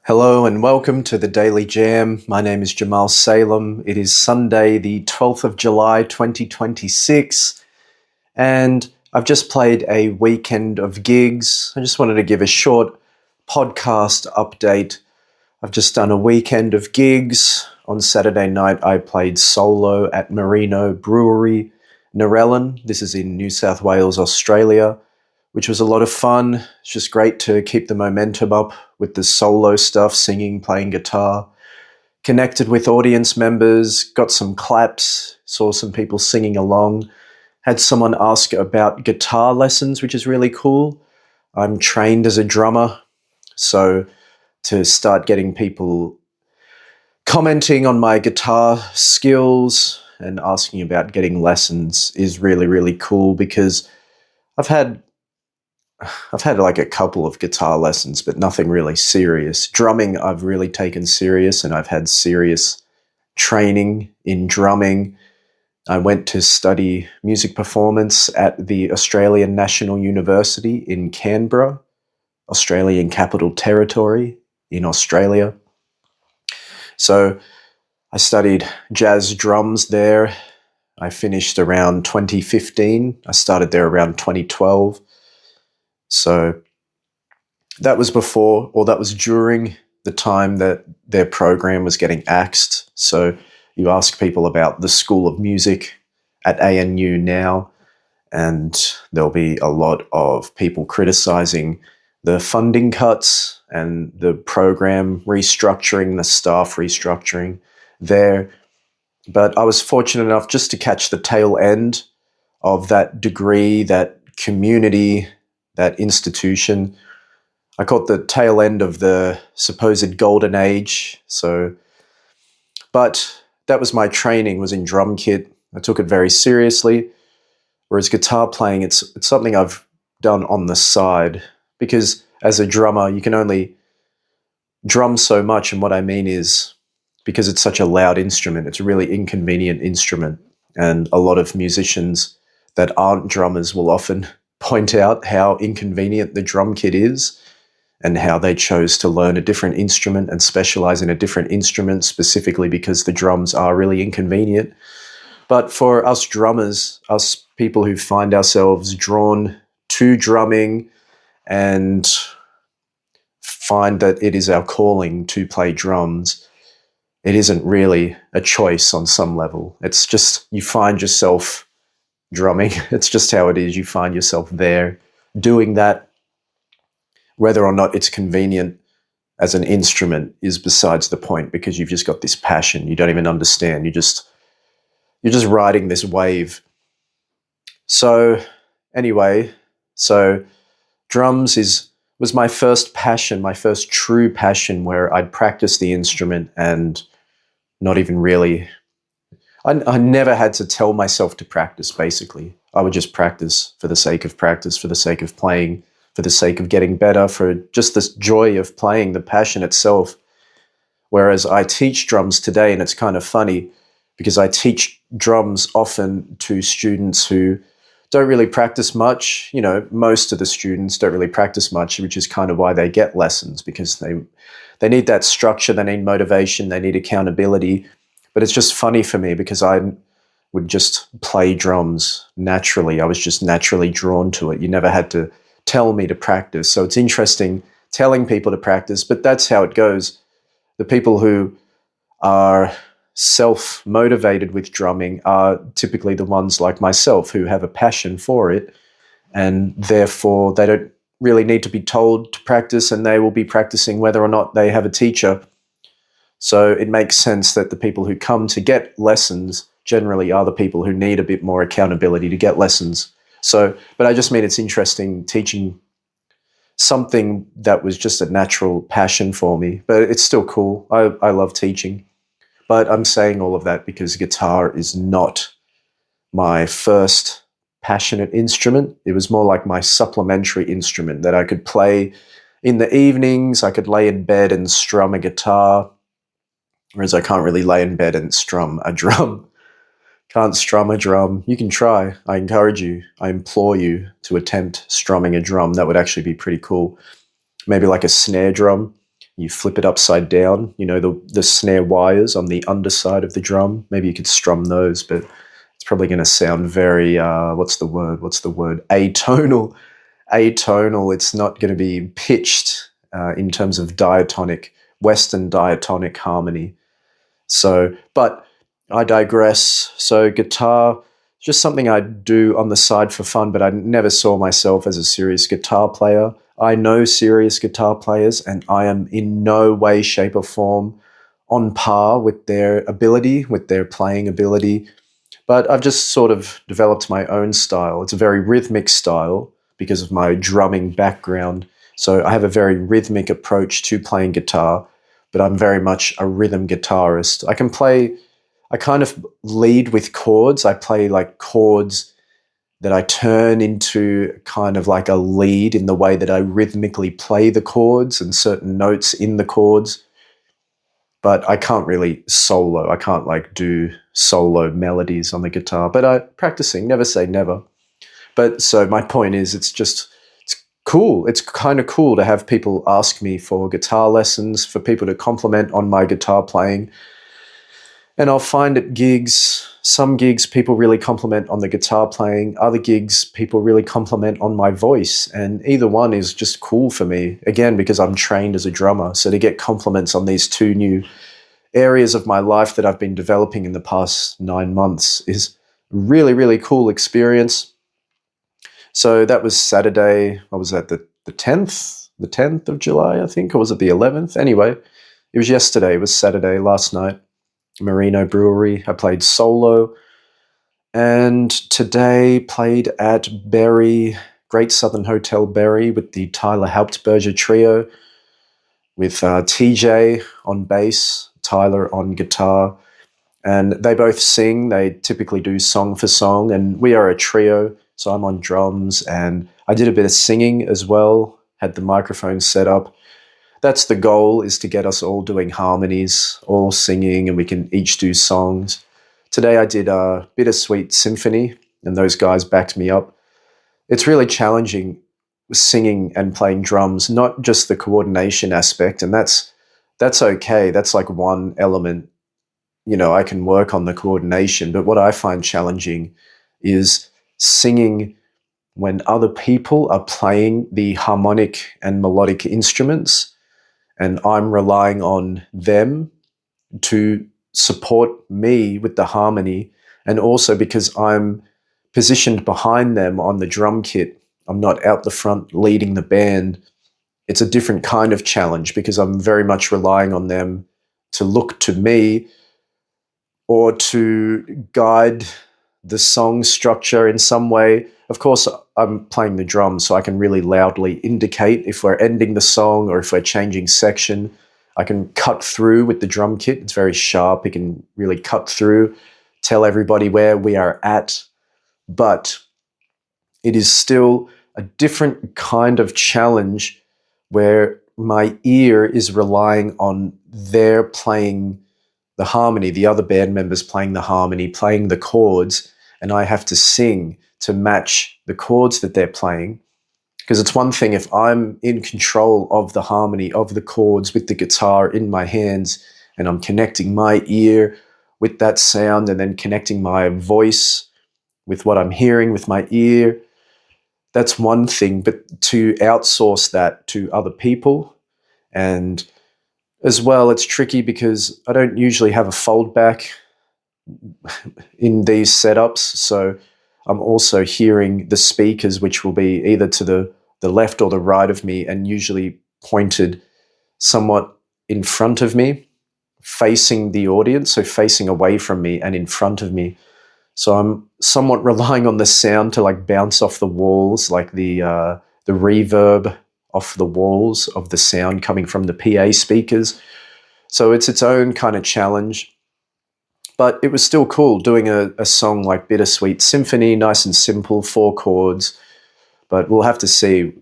Hello and welcome to the Daily Jam. My name is Jamal Salem. It is Sunday, the 12th of July, 2026, and I've just played a weekend of gigs. I just wanted to give a short podcast update. I've just done a weekend of gigs. On Saturday night, I played solo at Merino Brewery, Narellan. This is in New South Wales, Australia, which was a lot of fun. It's just great to keep the momentum up with the solo stuff, singing, playing guitar. Connected with audience members, got some claps, saw some people singing along. Had someone ask about guitar lessons, which is really cool. I'm trained as a drummer, so to start getting people commenting on my guitar skills and asking about getting lessons is really, really cool because I've had like a couple of guitar lessons, but nothing really serious. Drumming, I've really taken serious, and I've had serious training in drumming. I went to study music performance at the Australian National University in Canberra, Australian Capital Territory in Australia. So I studied jazz drums there. I finished around 2015. I started there around 2012. So that was before, or that was during the time that their program was getting axed. So you ask people about the School of Music at ANU now, and there'll be a lot of people criticizing the funding cuts and the program restructuring, the staff restructuring there. But I was fortunate enough just to catch the tail end of that degree, that community, that institution. I caught the tail end of the supposed golden age. But that was my training, was in drum kit. I took it very seriously. Whereas guitar playing, it's something I've done on the side, because as a drummer, you can only drum so much. And what I mean is, because it's such a loud instrument, it's a really inconvenient instrument. And a lot of musicians that aren't drummers will often point out how inconvenient the drum kit is and how they chose to learn a different instrument and specialize in a different instrument specifically because the drums are really inconvenient. But for us drummers, us people who find ourselves drawn to drumming and find that it is our calling to play drums, it isn't really a choice on some level. It's just you find yourself drumming. It's just how it is. You find yourself there doing that. Whether or not it's convenient as an instrument is besides the point, because you've just got this passion. You don't even understand. You're just riding this wave. So anyway, drums was my first passion, my first true passion, where I'd practice the instrument and not even really. I never had to tell myself to practice, basically. I would just practice for the sake of practice, for the sake of playing, for the sake of getting better, for just this joy of playing, the passion itself. Whereas I teach drums today, and it's kind of funny because I teach drums often to students who don't really practice much. You know, most of the students don't really practice much, which is kind of why they get lessons, because they need that structure, they need motivation, they need accountability. But it's just funny for me because I would just play drums naturally. I was just naturally drawn to it. You never had to tell me to practice. So it's interesting telling people to practice, but that's how it goes. The people who are self-motivated with drumming are typically the ones like myself who have a passion for it, and therefore they don't really need to be told to practice, and they will be practicing whether or not they have a teacher. So it makes sense that the people who come to get lessons generally are the people who need a bit more accountability to get lessons. But I just mean it's interesting teaching something that was just a natural passion for me, but it's still cool. I love teaching. But I'm saying all of that because guitar is not my first passionate instrument. It was more like my supplementary instrument that I could play in the evenings. I could lay in bed and strum a guitar. Whereas I can't really lay in bed and strum a drum. Can't strum a drum. You can try. I encourage you. I implore you to attempt strumming a drum. That would actually be pretty cool. Maybe like a snare drum. you flip it upside down, you know, the snare wires on the underside of the drum. Maybe you could strum those, but it's probably going to sound very, what's the word? Atonal. Atonal. It's not going to be pitched in terms of diatonic, Western diatonic harmony. So, but I digress. So guitar, just something I do on the side for fun, but I never saw myself as a serious guitar player. I know serious guitar players, and I am in no way, shape, or form on par with their ability, with their playing ability. But I've just sort of developed my own style. It's a very rhythmic style because of my drumming background. So I have a very rhythmic approach to playing guitar, but I'm very much a rhythm guitarist. I kind of lead with chords. I play like chords that I turn into kind of like a lead in the way that I rhythmically play the chords and certain notes in the chords. But I can't really solo. I can't like do solo melodies on the guitar. But I'm practicing, never say never. But so my point is, it's cool. It's kind of cool to have people ask me for guitar lessons, for people to compliment on my guitar playing. And I'll find at gigs, some gigs people really compliment on the guitar playing, other gigs people really compliment on my voice. And either one is just cool for me, again, because I'm trained as a drummer. So to get compliments on these two new areas of my life that I've been developing in the past 9 months is really, really cool experience. So that was Saturday. What was that, the 10th? The 10th of July, I think? Or was it the 11th? Anyway, it was yesterday. It was Saturday, last night. Merino Brewery. I played solo, and today played at Berry, Great Southern Hotel Berry, with the Tyler Hauptberger Trio, with TJ on bass, Tyler on guitar, and they both sing. They typically do song for song, and we are a trio, so I'm on drums, and I did a bit of singing as well, had the microphone set up. That's the goal, is to get us all doing harmonies, all singing, and we can each do songs. Today I did a Bittersweet Symphony, and those guys backed me up. It's really challenging singing and playing drums, not just the coordination aspect, and that's okay. That's like one element. You know, I can work on the coordination, but what I find challenging is singing when other people are playing the harmonic and melodic instruments, and I'm relying on them to support me with the harmony. And also because I'm positioned behind them on the drum kit, I'm not out the front leading the band. It's a different kind of challenge because I'm very much relying on them to look to me or to guide the song structure in some way. Of course, I'm playing the drums, so I can really loudly indicate if we're ending the song or if we're changing section. I can cut through with the drum kit. It's very sharp. It can really cut through, tell everybody where we are at. But it is still a different kind of challenge where my ear is relying on their playing the harmony, the other band members playing the harmony, playing the chords, and I have to sing to match the chords that they're playing. Because it's one thing if I'm in control of the harmony, of the chords with the guitar in my hands, and I'm connecting my ear with that sound and then connecting my voice with what I'm hearing with my ear. That's one thing, but to outsource that to other people, and as well, it's tricky because I don't usually have a foldback in these setups. So I'm also hearing the speakers, which will be either to the left or the right of me, and usually pointed somewhat in front of me, facing the audience, so facing away from me and in front of me. So I'm somewhat relying on the sound to like bounce off the walls, like the reverb off the walls of the sound coming from the PA speakers. So it's its own kind of challenge. But it was still cool doing a song like Bittersweet Symphony, nice and simple, 4 chords. But we'll have to see,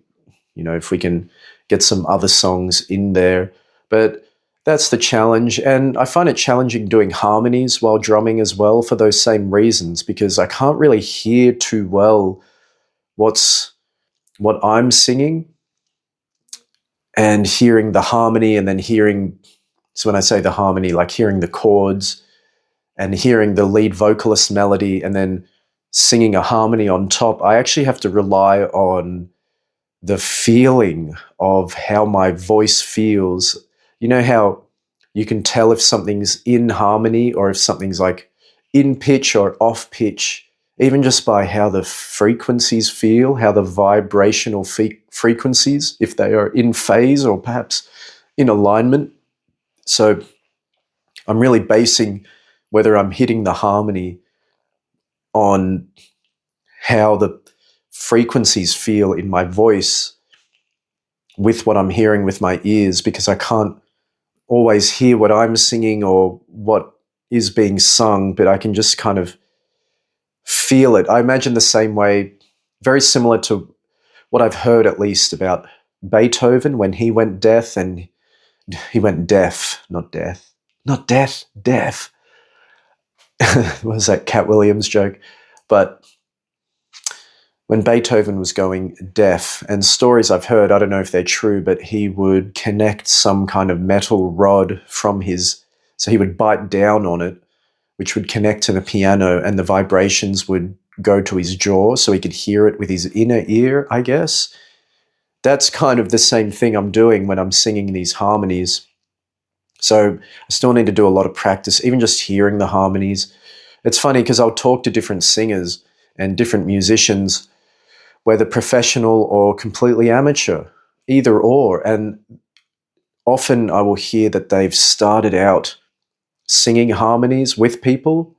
you know, if we can get some other songs in there. But that's the challenge. And I find it challenging doing harmonies while drumming as well for those same reasons, because I can't really hear too well what I'm singing. and hearing the harmony, and then hearing, so when I say the harmony, like hearing the chords and hearing the lead vocalist melody and then singing a harmony on top, I actually have to rely on the feeling of how my voice feels. You know how you can tell if something's in harmony or if something's like in pitch or off pitch, even just by how the frequencies feel, how the vibrational frequencies, if they are in phase or perhaps in alignment. So I'm really basing whether I'm hitting the harmony on how the frequencies feel in my voice with what I'm hearing with my ears, because I can't always hear what I'm singing or what is being sung, but I can just kind of feel it. I imagine the same way, very similar to what I've heard at least about Beethoven when he went deaf, and he went deaf, not death, not death, deaf. What was that Cat Williams joke? But when Beethoven was going deaf, and stories I've heard, I don't know if they're true, but he would connect some kind of metal rod from so he would bite down on it, which would connect to the piano, and the vibrations would go to his jaw so he could hear it with his inner ear, I guess. That's kind of the same thing I'm doing when I'm singing these harmonies. So I still need to do a lot of practice, even just hearing the harmonies. It's funny because I'll talk to different singers and different musicians, whether professional or completely amateur, either or. And often I will hear that they've started out singing harmonies with people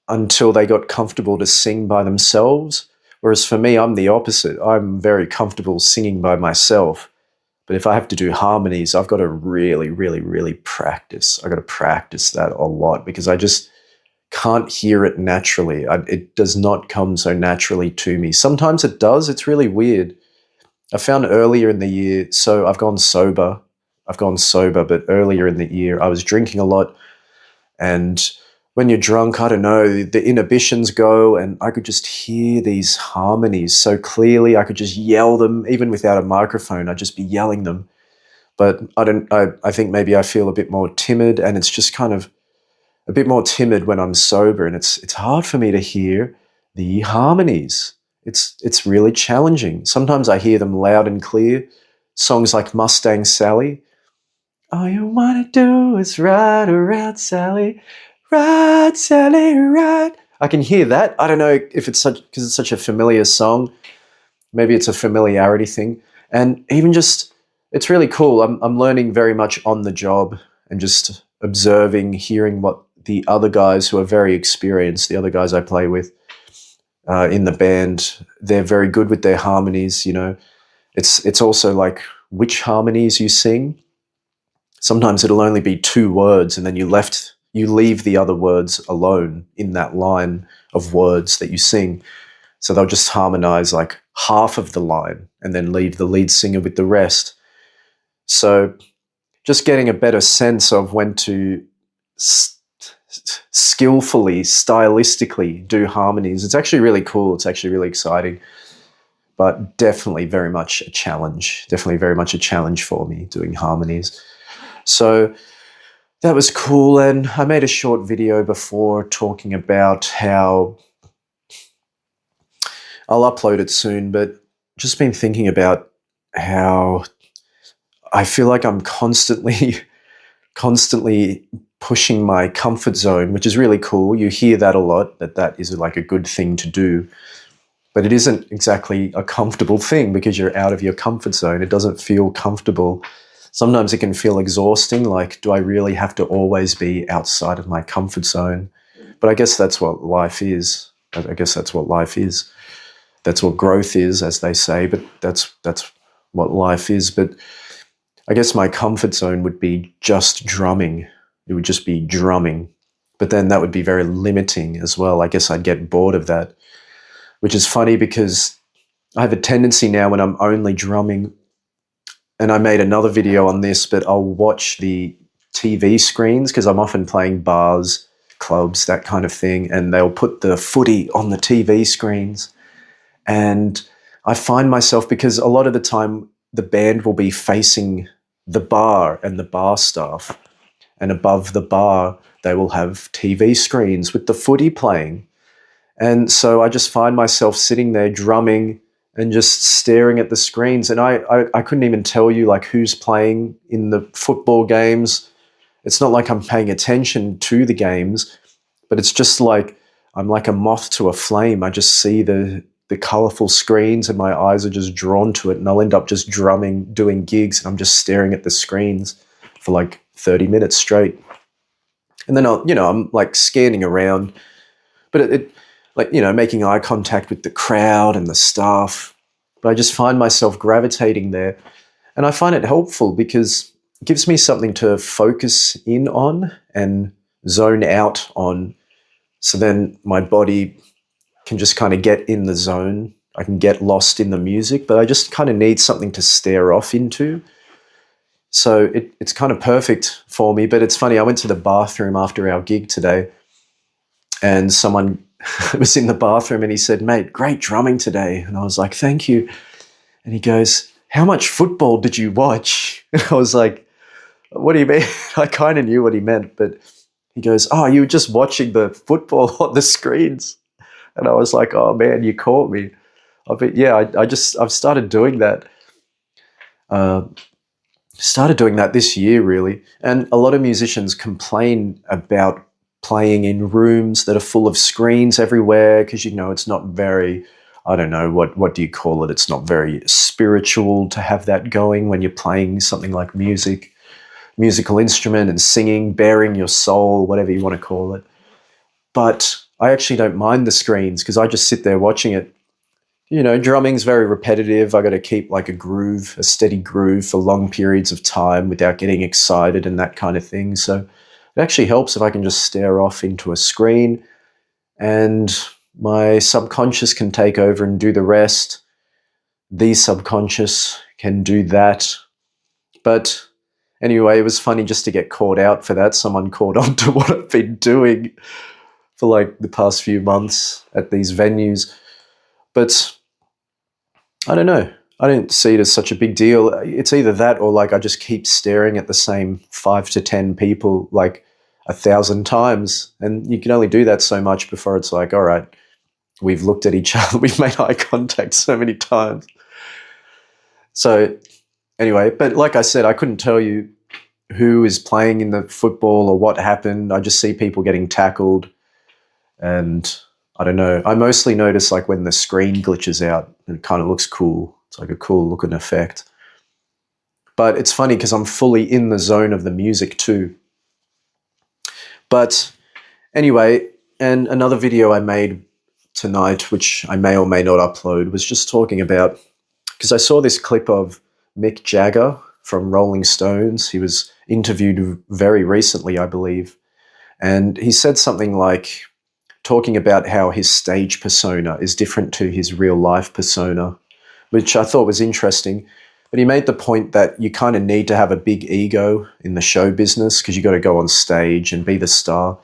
until they got comfortable to sing by themselves. Whereas for me, I'm the opposite. I'm very comfortable singing by myself. But if I have to do harmonies, I've got to really, really, really practice. I've got to practice that a lot because I just can't hear it naturally. It does not come so naturally to me. Sometimes it does. It's really weird. I found earlier in the year, so I've gone sober, but earlier in the year I was drinking a lot, and when you're drunk, I don't know, the inhibitions go, and I could just hear these harmonies so clearly. I could just yell them, even without a microphone. I'd just be yelling them. But I think maybe I feel a bit more timid, and it's just kind of a bit more timid when I'm sober, and it's hard for me to hear the harmonies. It's really challenging. Sometimes I hear them loud and clear. Songs like Mustang Sally. All you wanna do is ride around, Sally. Ride, Sally, ride. I can hear that. I don't know if it's because it's such a familiar song. Maybe it's a familiarity thing. And even just, it's really cool. I'm learning very much on the job and just observing, hearing what the other guys who are very experienced, the other guys I play with in the band, they're very good with their harmonies, you know. It's also like which harmonies you sing. Sometimes it'll only be 2 words, and then you leave the other words alone in that line of words that you sing. So they'll just harmonize like half of the line and then leave the lead singer with the rest. So just getting a better sense of when to skillfully, stylistically do harmonies. It's actually really cool. It's actually really exciting, but definitely very much a challenge. Definitely very much a challenge for me doing harmonies. So that was cool, and I made a short video before talking about how I'll upload it soon, but just been thinking about how I feel like I'm constantly pushing my comfort zone, which is really cool. You hear that a lot, that is like a good thing to do, but it isn't exactly a comfortable thing because you're out of your comfort zone. It doesn't feel comfortable. Sometimes it can feel exhausting, like, do I really have to always be outside of my comfort zone? But I guess that's what life is. I guess that's what life is. That's what growth is, as they say, but that's what life is. But I guess my comfort zone would be just drumming. It would just be drumming. But then that would be very limiting as well. I guess I'd get bored of that, which is funny because I have a tendency now when I'm only drumming, and I made another video on this, but I'll watch the TV screens because I'm often playing bars, clubs, that kind of thing, and they'll put the footy on the TV screens. And I find myself, because a lot of the time the band will be facing the bar and the bar staff, and above the bar they will have TV screens with the footy playing. And so I just find myself sitting there drumming and just staring at the screens. And I couldn't even tell you like who's playing in the football games. It's not like I'm paying attention to the games, but it's just like I'm like a moth to a flame. I just see the colorful screens and my eyes are just drawn to it, and I'll end up just drumming, doing gigs, and I'm just staring at the screens for like 30 minutes straight. And then I'm like scanning around, but it like, making eye contact with the crowd and the staff. But I just find myself gravitating there, and I find it helpful because it gives me something to focus in on and zone out on. So then my body can just kind of get in the zone. I can get lost in the music, but I just kind of need something to stare off into. So it's kind of perfect for me. But it's funny, I went to the bathroom after our gig today, and someone was in the bathroom and he said, "Mate, great drumming today." And I was like, "Thank you." And he goes, "How much football did you watch?" And I was like, "What do you mean?" I kind of knew what he meant, but he goes, "Oh, you were just watching the football on the screens." And I was like, "Oh man, you caught me." I've started doing that. Started doing that this year, really. And a lot of musicians complain about playing in rooms that are full of screens everywhere because, it's not very, I don't know, what do you call it? It's not very spiritual to have that going when you're playing something like musical instrument and singing, bearing your soul, whatever you want to call it. But I actually don't mind the screens because I just sit there watching it. Drumming's very repetitive. I got to keep like a steady groove for long periods of time without getting excited and that kind of thing. So it actually helps if I can just stare off into a screen and my subconscious can take over and do the rest. The subconscious can do that. But anyway, it was funny just to get called out for that. Someone caught on to what I've been doing for like the past few months at these venues. But I don't know. I don't see it as such a big deal. It's either that or like I just keep staring at the same 5 to 10 people like 1,000 times. And you can only do that so much before it's like, all right, we've looked at each other. We've made eye contact so many times. So anyway, but like I said, I couldn't tell you who is playing in the football or what happened. I just see people getting tackled, and I don't know. I mostly notice like when the screen glitches out and it kind of looks cool. It's like a cool looking effect. But it's funny because I'm fully in the zone of the music too. But anyway, and another video I made tonight, which I may or may not upload, was just talking about, because I saw this clip of Mick Jagger from Rolling Stones. He was interviewed very recently, I believe. And he said something like, talking about how his stage persona is different to his real life persona, which I thought was interesting. But he made the point that you kind of need to have a big ego in the show business because you got to go on stage and be the star.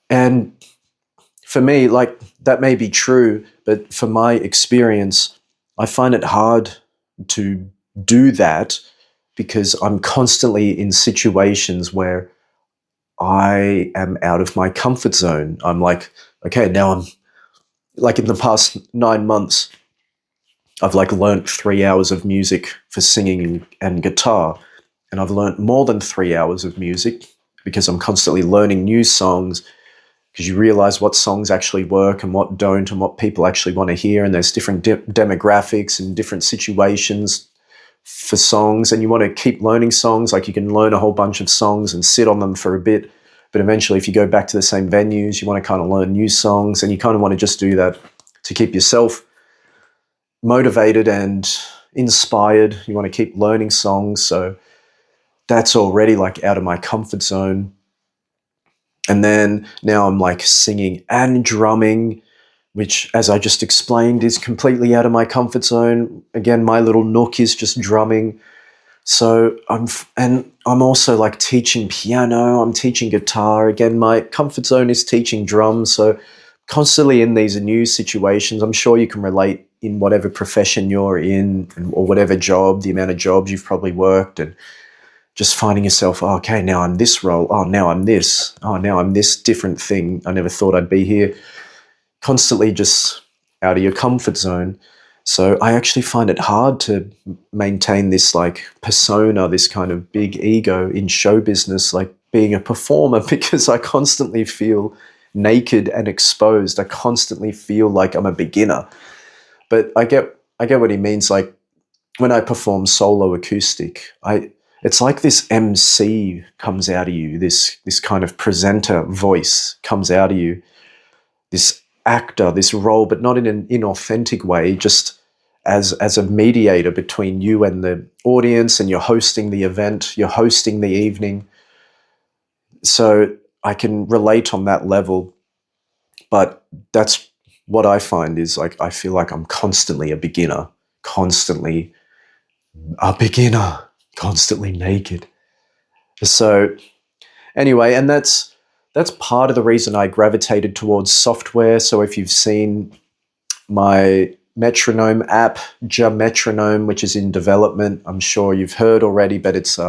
And for me, like, that may be true, but for my experience, I find it hard to do that because I'm constantly in situations where I am out of my comfort zone. I'm like, okay, now I'm like, in the past 9 months, I've like learnt 3 hours of music for singing and guitar. And I've learnt more than 3 hours of music because I'm constantly learning new songs, because you realize what songs actually work and what don't and what people actually want to hear. And there's different demographics and different situations for songs, and you want to keep learning songs. Like, you can learn a whole bunch of songs and sit on them for a bit, but eventually if you go back to the same venues, you want to kind of learn new songs, and you kind of want to just do that to keep yourself motivated and inspired. You want to keep learning songs. So that's already like out of my comfort zone. And then now I'm like singing and drumming, which, as I just explained, is completely out of my comfort zone. Again, my little nook is just drumming. So I'm also like teaching piano, I'm teaching guitar. Again, my comfort zone is teaching drums. So constantly in these new situations. I'm sure you can relate in whatever profession you're in or whatever job, the amount of jobs you've probably worked, and just finding yourself, oh, okay, now I'm this role. Oh, now I'm this. Oh, now I'm this different thing. I never thought I'd be here. Constantly just out of your comfort zone. So I actually find it hard to maintain this like persona, this kind of big ego in show business, like being a performer, because I constantly feel naked and exposed. I constantly feel like I'm a beginner. But I get what he means. Like when I perform solo acoustic, it's like this MC comes out of you, this kind of presenter voice comes out of you, this actor, this role, but not in an inauthentic way, just as a mediator between you and the audience, and you're hosting the event, you're hosting the evening. So I can relate on that level, but that's what I find is like, I feel like I'm constantly a beginner, constantly naked. So anyway, and that's part of the reason I gravitated towards software. So if you've seen my metronome app, JAMETRONOME, which is in development, I'm sure you've heard already, but it's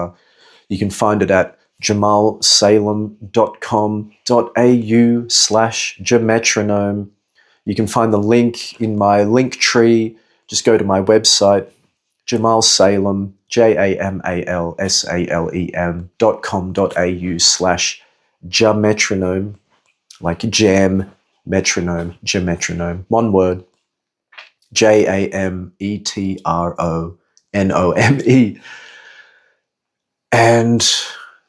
you can find it at jamalsalem.com.au/JAMETRONOME. You can find the link in my link tree. Just go to my website, Jamal Salem, JamalSalem.com.au/JAMETRONOME, like jam, metronome, JAMETRONOME. One word, JAMETRONOME. And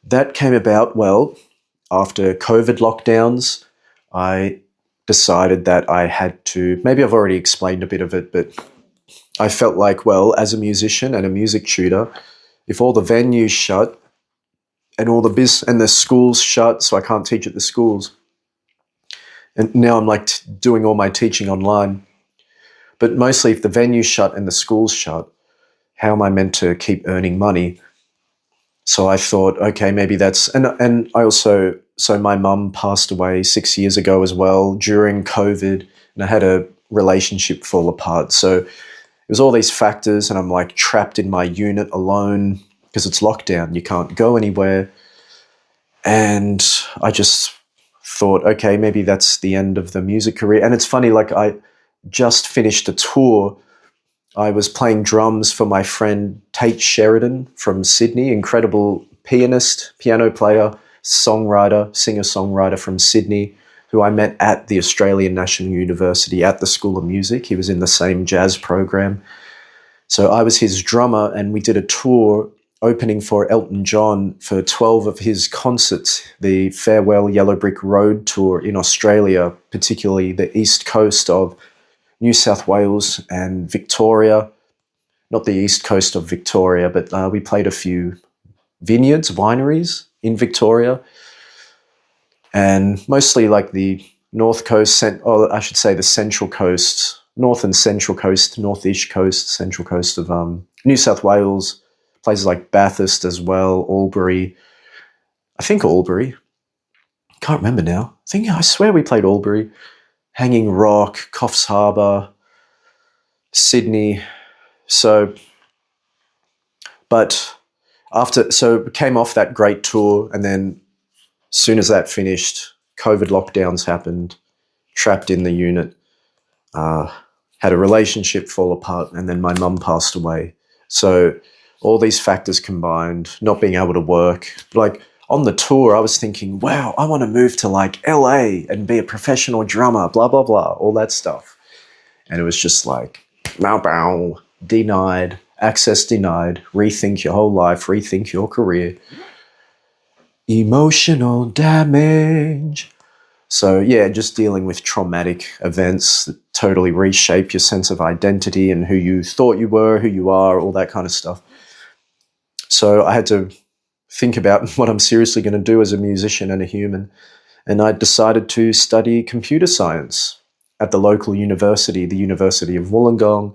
that came about, well, after COVID lockdowns. I decided that I had to, maybe I've already explained a bit of it, but I felt like, well, as a musician and a music tutor, if all the venues shut and all the and the schools shut, so I can't teach at the schools, and now I'm like doing all my teaching online, but mostly if the venues shut and the schools shut, how am I meant to keep earning money? So I thought, okay, maybe that's, and I also, so my mum passed away 6 years ago as well during COVID, and I had a relationship fall apart. So it was all these factors, and I'm like trapped in my unit alone because it's lockdown. You can't go anywhere. And I just thought, okay, maybe that's the end of the music career. And it's funny, like I just finished a tour. I was playing drums for my friend Tate Sheridan from Sydney, incredible pianist, piano player, songwriter, singer-songwriter from Sydney, who I met at the Australian National University at the School of Music. He was in the same jazz program. So I was his drummer, and we did a tour opening for Elton John for 12 of his concerts, the Farewell Yellow Brick Road tour in Australia, particularly the east coast of New South Wales and Victoria. Not the east coast of Victoria, but we played a few vineyards, wineries in Victoria, and mostly like the north coast, or I should say the central coast, north and central coast, north-ish coast, central coast of New South Wales, places like Bathurst as well, Albury. I think Albury. Can't remember now. I swear we played Albury. Hanging Rock, Coffs Harbour, Sydney. So, but came off that great tour, and then as soon as that finished, COVID lockdowns happened, trapped in the unit, had a relationship fall apart, and then my mum passed away. So all these factors combined, not being able to work, like on the tour, I was thinking, wow, I want to move to like LA and be a professional drummer, blah, blah, blah, all that stuff. And it was just like, bow, denied, access denied, rethink your whole life, rethink your career. Emotional damage. So yeah, just dealing with traumatic events that totally reshape your sense of identity and who you thought you were, who you are, all that kind of stuff. So I had to think about what I'm seriously going to do as a musician and a human. And I decided to study computer science at the local university, the University of Wollongong.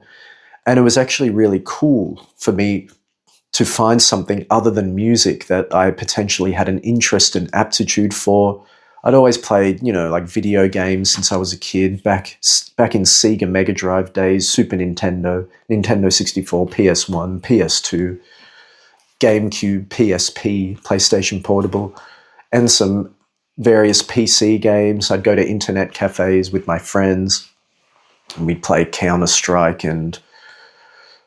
And it was actually really cool for me to find something other than music that I potentially had an interest and aptitude for. I'd always played, like video games since I was a kid, back in Sega Mega Drive days, Super Nintendo, Nintendo 64, PS1, PS2, GameCube, PSP, PlayStation Portable, and some various PC games. I'd go to internet cafes with my friends, and we'd play Counter-Strike and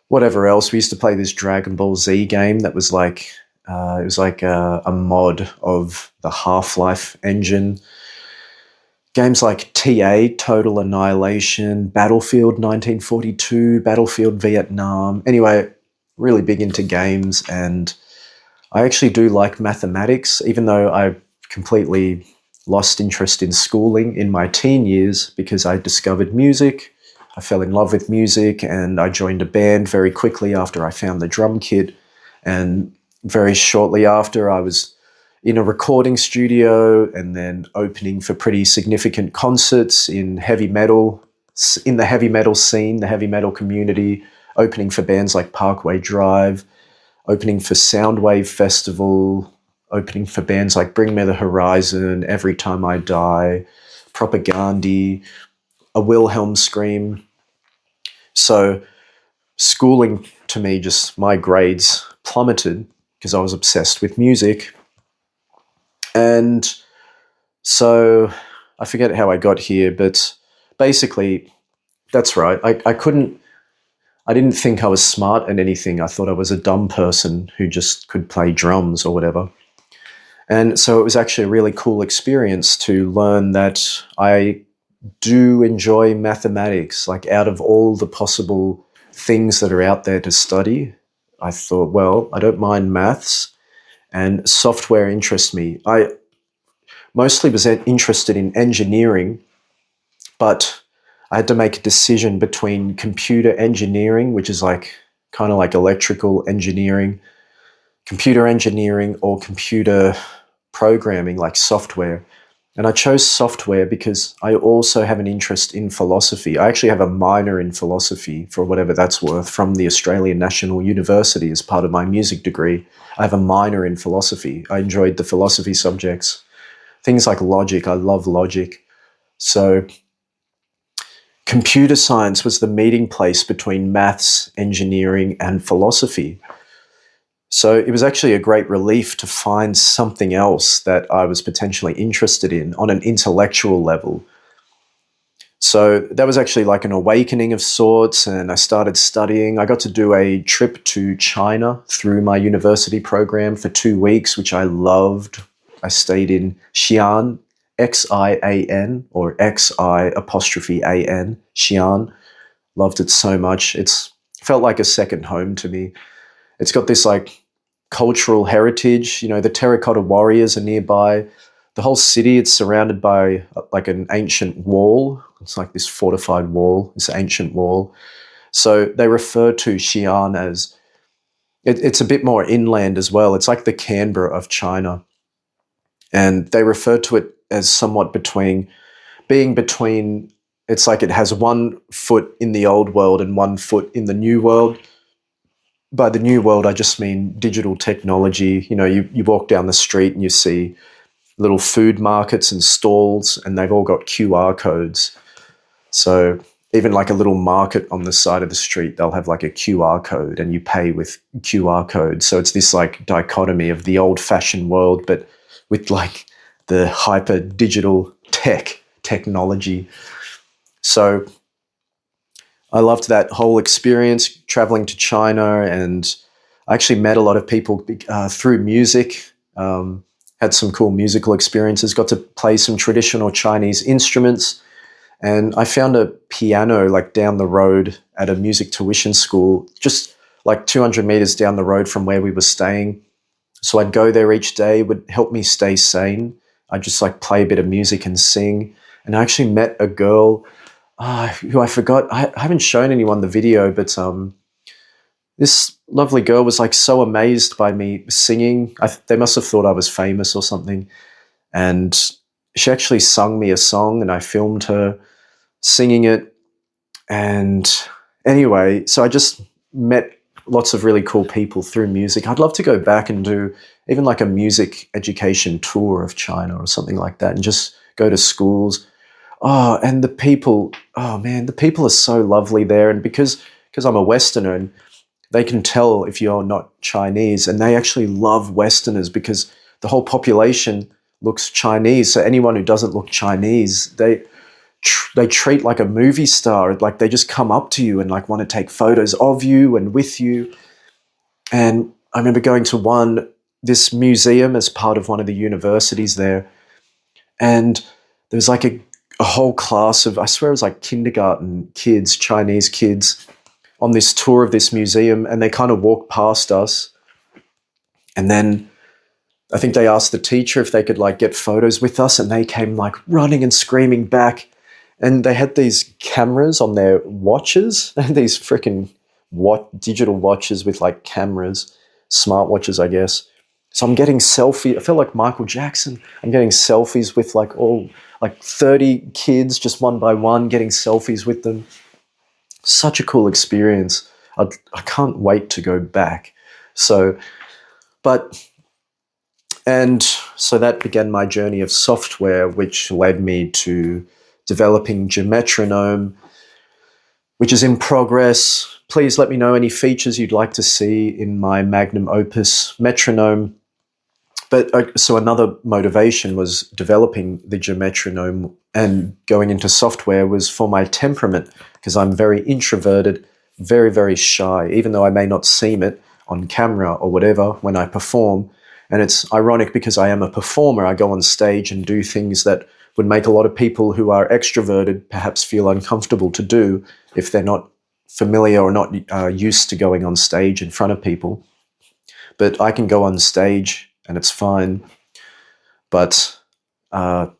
whatever else. We used to play this Dragon Ball Z game that was like it was like a mod of the Half-Life engine. Games like TA, Total Annihilation, Battlefield 1942, Battlefield Vietnam. Anyway, really big into games, and I actually do like mathematics, even though I completely lost interest in schooling in my teen years because I discovered music. I fell in love with music, and I joined a band very quickly after I found the drum kit. And very shortly after, I was in a recording studio and then opening for pretty significant concerts in heavy metal, in the heavy metal scene, the heavy metal community, opening for bands like Parkway Drive, opening for Soundwave Festival, opening for bands like Bring Me the Horizon, Every Time I Die, Propagandhi, a Wilhelm Scream. So schooling, to me, just my grades plummeted because I was obsessed with music. And so I forget how I got here, but basically that's right. I didn't think I was smart at anything. I thought I was a dumb person who just could play drums or whatever. And so it was actually a really cool experience to learn that I do enjoy mathematics. Like, out of all the possible things that are out there to study, I thought, well, I don't mind maths, and software interests me. I mostly was interested in engineering, but I had to make a decision between computer engineering, which is like kind of like electrical engineering, computer engineering, or computer programming, like software. And I chose software because I also have an interest in philosophy. I actually have a minor in philosophy, for whatever that's worth, from the Australian National University as part of my music degree. I have a minor in philosophy. I enjoyed the philosophy subjects. Things like logic, I love logic. So computer science was the meeting place between maths, engineering, and philosophy. So it was actually a great relief to find something else that I was potentially interested in on an intellectual level. So that was actually like an awakening of sorts, and I started studying. I got to do a trip to China through my university program for 2 weeks, which I loved. I stayed in Xi'an, Xian, or Xi''an, Xi'an. Loved it so much. It's felt like a second home to me. It's got this like cultural heritage. The terracotta warriors are nearby. The whole city, it's surrounded by like an ancient wall. It's like this fortified wall, this ancient wall. So they refer to Xi'an as, it's a bit more inland as well. It's like the Canberra of China. And they refer to it as somewhat being between, it's like it has 1 foot in the old world and 1 foot in the new world. By the new world, I just mean digital technology. You walk down the street and you see little food markets and stalls, and they've all got QR codes. So even like a little market on the side of the street, they'll have like a QR code, and you pay with QR codes. So it's this like dichotomy of the old-fashioned world, but with like the hyper digital technology. So I loved that whole experience, traveling to China, and I actually met a lot of people through music, had some cool musical experiences, got to play some traditional Chinese instruments, and I found a piano like down the road at a music tuition school, just like 200 meters down the road from where we were staying. So I'd go there each day, it would help me stay sane. I'd just like play a bit of music and sing. And I actually met a girl who I forgot. I haven't shown anyone the video, but this lovely girl was like so amazed by me singing. They must have thought I was famous or something. And she actually sung me a song, and I filmed her singing it. And anyway, so I just met lots of really cool people through music. I'd love to go back and do even like a music education tour of China or something like that, and just go to schools. Oh, and the people, oh man, the people are so lovely there. And because I'm a Westerner, and they can tell if you're not Chinese, and they actually love Westerners because the whole population looks Chinese. So anyone who doesn't look Chinese, they treat like a movie star. Like they just come up to you and like want to take photos of you and with you. And I remember going to this museum as part of one of the universities there, and there was like a whole class of, I swear it was like kindergarten kids, Chinese kids, on this tour of this museum, and they kind of walked past us. And then I think they asked the teacher if they could like get photos with us, and they came like running and screaming back. And they had these cameras on their watches, and these freaking digital watches with like cameras, smartwatches, I guess. So I'm getting selfies. I feel like Michael Jackson. I'm getting selfies with like 30 kids, just one by one, getting selfies with them. Such a cool experience. I can't wait to go back. So that began my journey of software, which led me to developing JAMETRONOME, which is in progress. Please let me know any features you'd like to see in my magnum opus metronome. But so another motivation was developing the JAMETRONOME, and going into software was for my temperament, because I'm very introverted, very, very shy, even though I may not seem it on camera or whatever when I perform. And it's ironic because I am a performer. I go on stage and do things that would make a lot of people who are extroverted perhaps feel uncomfortable to do if they're not familiar or not used to going on stage in front of people. But I can go on stage and it's fine. But I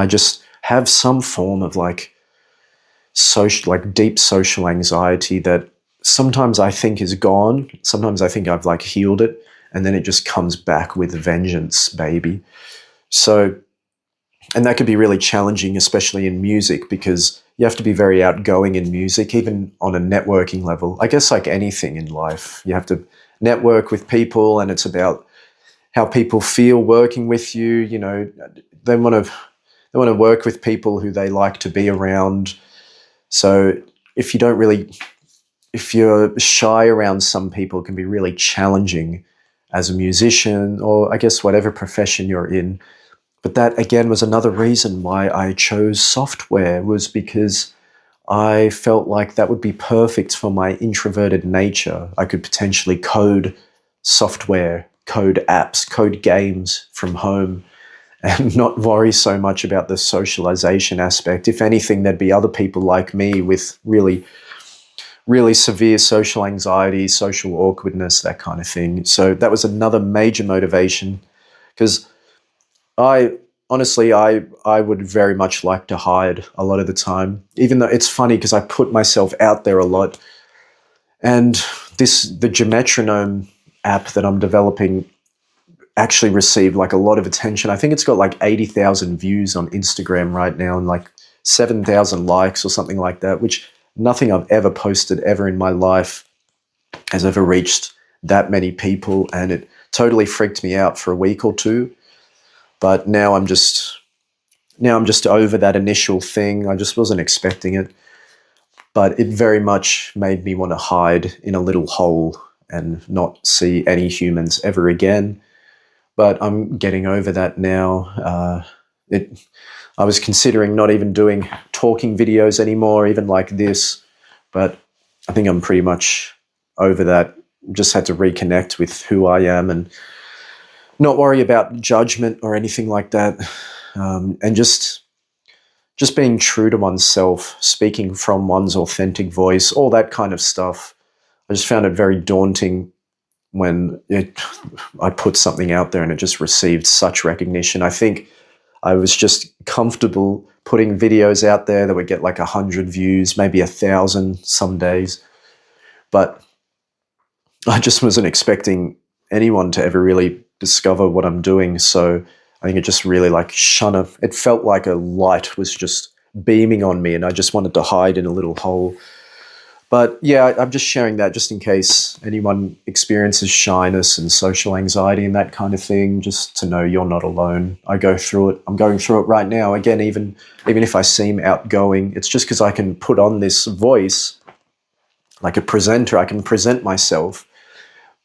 just have some form of like deep social anxiety that sometimes I think is gone. Sometimes I think I've like healed it, and then it just comes back with vengeance, baby. So, and that could be really challenging, especially in music, because you have to be very outgoing in music, even on a networking level. I guess like anything in life, you have to network with people, and it's about how people feel working with you. You know, they want to work with people who they like to be around. So if you're shy around some people, it can be really challenging as a musician, or I guess whatever profession you're in. But that, again, was another reason why I chose software, was because I felt like that would be perfect for my introverted nature. I could potentially code software, code apps, code games from home, and not worry so much about the socialization aspect. If anything, there'd be other people like me with really, really severe social anxiety, social awkwardness, that kind of thing. So that was another major motivation, because I would very much like to hide a lot of the time, even though it's funny because I put myself out there a lot. And the JAMETRONOME app that I'm developing actually received like a lot of attention. I think it's got like 80,000 views on Instagram right now, and like 7,000 likes or something like that, which nothing I've ever posted ever in my life has ever reached that many people. And it totally freaked me out for a week or two. But now I'm just over that initial thing. I just wasn't expecting it. But it very much made me want to hide in a little hole and not see any humans ever again. But I'm getting over that now. I was considering not even doing talking videos anymore, even like this. But I think I'm pretty much over that. Just had to reconnect with who I am and not worry about judgment or anything like that. And just being true to oneself, speaking from one's authentic voice, all that kind of stuff. I just found it very daunting when I put something out there and it just received such recognition. I think I was just comfortable putting videos out there that would get like 100 views, maybe 1,000 some days. But I just wasn't expecting anyone to ever really discover what I'm doing. So I think it just really like it felt like a light was just beaming on me, and I just wanted to hide in a little hole. But yeah, I'm just sharing that just in case anyone experiences shyness and social anxiety and that kind of thing, just to know you're not alone. I go through it. I'm going through it right now. Again, even if I seem outgoing, it's just because I can put on this voice like a presenter. I can present myself,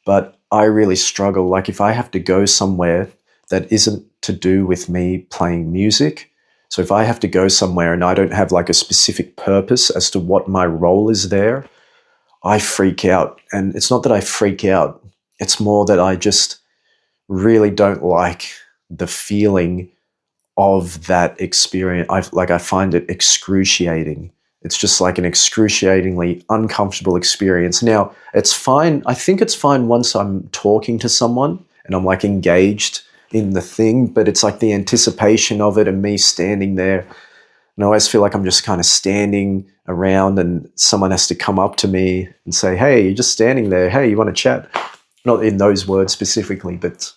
but I really struggle. Like if I have to go somewhere that isn't to do with me playing music, so if I have to go somewhere and I don't have like a specific purpose as to what my role is there, I freak out. And it's not that I freak out, it's more that I just really don't like the feeling of that experience. I find it excruciating. It's just like an excruciatingly uncomfortable experience. Now, it's fine. I think it's fine once I'm talking to someone and I'm like engaged in the thing, but it's like the anticipation of it and me standing there. And I always feel like I'm just kind of standing around and someone has to come up to me and say, hey, you're just standing there. Hey, you want to chat? Not in those words specifically, but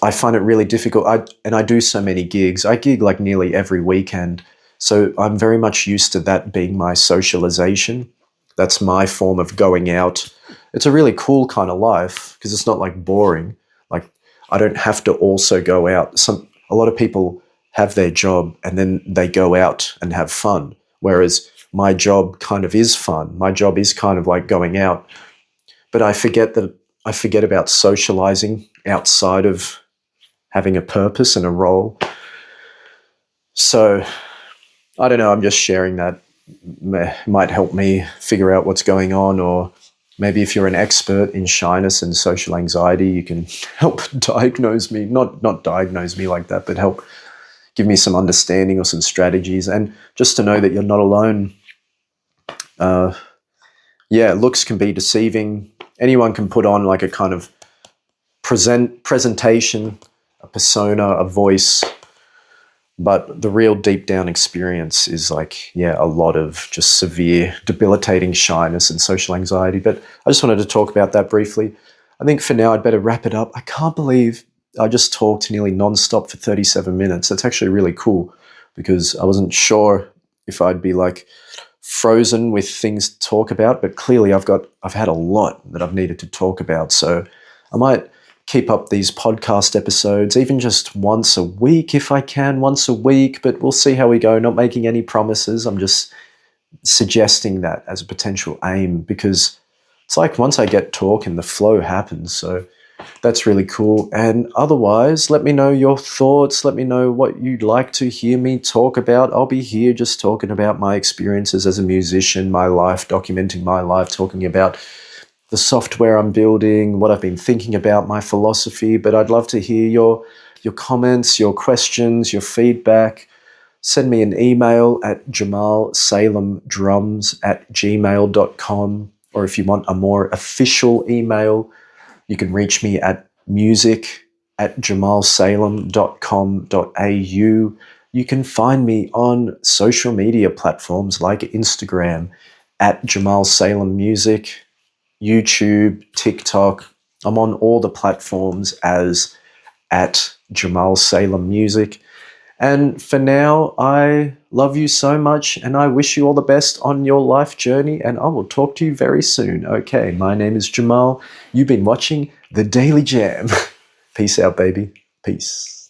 I find it really difficult. I do so many gigs. I gig like nearly every weekend. So I'm very much used to that being my socialization. That's my form of going out. It's a really cool kind of life because it's not like boring. Like I don't have to also go out. A lot of people have their job and then they go out and have fun. Whereas my job kind of is fun. My job is kind of like going out. But I forget about socializing outside of having a purpose and a role. So I don't know, I'm just sharing that. Might help me figure out what's going on, or maybe if you're an expert in shyness and social anxiety, you can help diagnose me. Not diagnose me like that, but help give me some understanding or some strategies. And just to know that you're not alone. Looks can be deceiving. Anyone can put on like a kind of presentation, a persona, a voice, but the real deep down experience is like, a lot of just severe, debilitating shyness and social anxiety. But I just wanted to talk about that briefly. I think for now I'd better wrap it up. I can't believe I just talked nearly nonstop for 37 minutes. That's actually really cool because I wasn't sure if I'd be like frozen with things to talk about, but clearly I've had a lot that I've needed to talk about. So I might keep up these podcast episodes, even just once a week if I can, once a week, but we'll see how we go. Not making any promises. I'm just suggesting that as a potential aim because it's like once I get talking, the flow happens. So that's really cool. And otherwise, let me know your thoughts. Let me know what you'd like to hear me talk about. I'll be here just talking about my experiences as a musician, my life, documenting my life, talking about the software I'm building, what I've been thinking about, my philosophy. But I'd love to hear your comments, your questions, your feedback. Send me an email at jamalsalemdrums@gmail.com. Or if you want a more official email, you can reach me at music@jamalsalem.com.au. You can find me on social media platforms like Instagram at Jamal Salem Music, YouTube, TikTok. I'm on all the platforms as at Jamal Salem Music. And for now, I love you so much and I wish you all the best on your life journey, and I will talk to you very soon. Okay, my name is Jamal. You've been watching The Daily Jam. Peace out, baby. Peace.